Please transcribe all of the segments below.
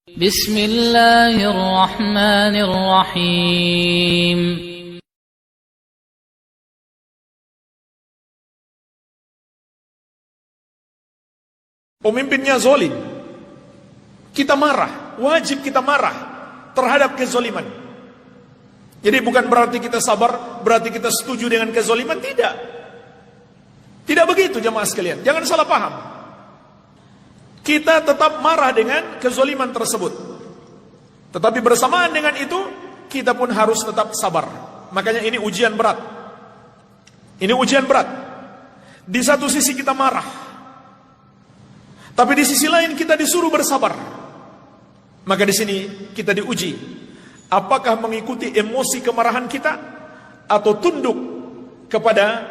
Bismillahirrahmanirrahim. Pemimpinnya zalim, kita marah, wajib kita marah terhadap kezaliman. Jadi bukan berarti kita sabar, berarti kita setuju dengan kezaliman, tidak. Tidak begitu jemaah sekalian, jangan salah paham. Kita tetap marah dengan kezaliman tersebut, tetapi bersamaan dengan itu kita pun harus tetap sabar. Makanya ini ujian berat. Ini ujian berat. Di satu sisi kita marah, tapi di sisi lain kita disuruh bersabar. Maka di sini kita diuji, apakah mengikuti emosi kemarahan kita atau tunduk kepada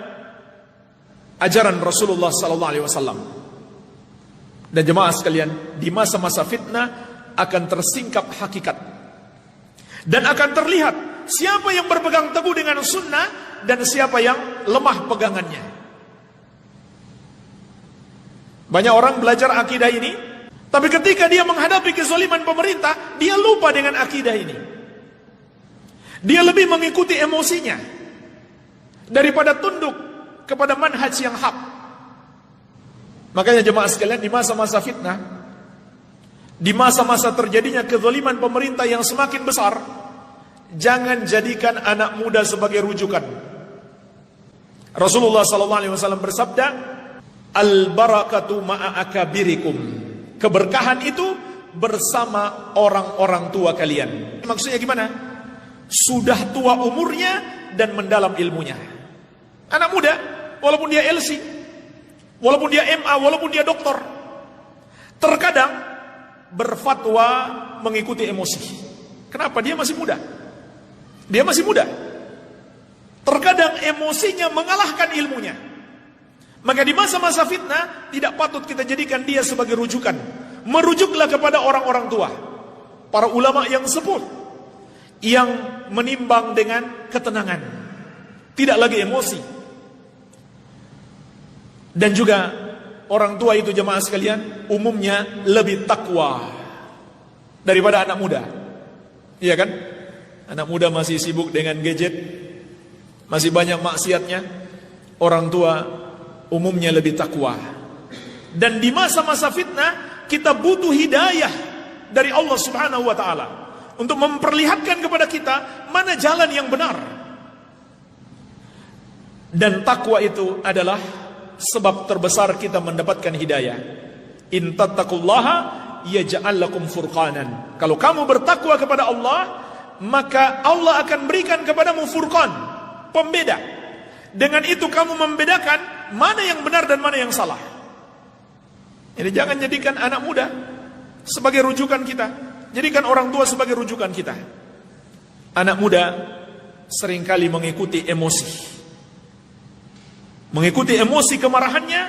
ajaran Rasulullah sallallahu alaihi wasallam. Dan jemaah sekalian, di masa-masa fitnah akan tersingkap hakikat dan akan terlihat siapa yang berpegang teguh dengan sunnah dan siapa yang lemah pegangannya. Banyak orang belajar akidah ini, tapi ketika dia menghadapi kezaliman pemerintah, dia lupa dengan akidah ini. Dia lebih mengikuti emosinya daripada tunduk kepada manhaj yang hak. Makanya jemaah sekalian, di masa-masa fitnah, di masa-masa terjadinya kezaliman pemerintah yang semakin besar, jangan jadikan anak muda sebagai rujukan. Rasulullah SAW bersabda, al-barakatu ma'a akabirikum. Keberkahan itu bersama orang-orang tua kalian. Maksudnya gimana? Sudah tua umurnya dan mendalam ilmunya. Anak muda, walaupun dia LC, walaupun dia MA, walaupun dia doktor, terkadang berfatwa mengikuti emosi. Kenapa? Dia masih muda. Dia masih muda. Terkadang emosinya mengalahkan ilmunya. Maka di masa-masa fitnah tidak patut kita jadikan dia sebagai rujukan. Merujuklah kepada orang-orang tua, para ulama yang sepuh, yang menimbang dengan ketenangan, tidak lagi emosi. Dan juga orang tua itu jemaah sekalian umumnya lebih takwa daripada anak muda. Iya kan? Anak muda masih sibuk dengan gadget, masih banyak maksiatnya. Orang tua umumnya lebih takwa. Dan di masa-masa fitnah kita butuh hidayah dari Allah Subhanahu wa taala untuk memperlihatkan kepada kita mana jalan yang benar. Dan takwa itu adalah sebab terbesar kita mendapatkan hidayah. In tattaqullaha yaj'al lakum furqanan. Kalau kamu bertakwa kepada Allah, maka Allah akan berikan kepadamu furqan, pembeda. Dengan itu kamu membedakan mana yang benar dan mana yang salah. Jadi jangan jadikan anak muda sebagai rujukan kita. Jadikan orang tua sebagai rujukan kita. Anak muda seringkali mengikuti emosi. Mengikuti emosi kemarahannya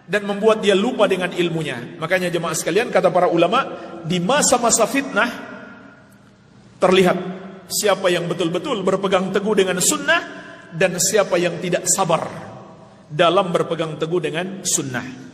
dan membuat dia lupa dengan ilmunya. Makanya jemaah sekalian, kata para ulama, di masa-masa fitnah terlihat siapa yang betul-betul berpegang teguh dengan sunnah dan siapa yang tidak sabar dalam berpegang teguh dengan sunnah.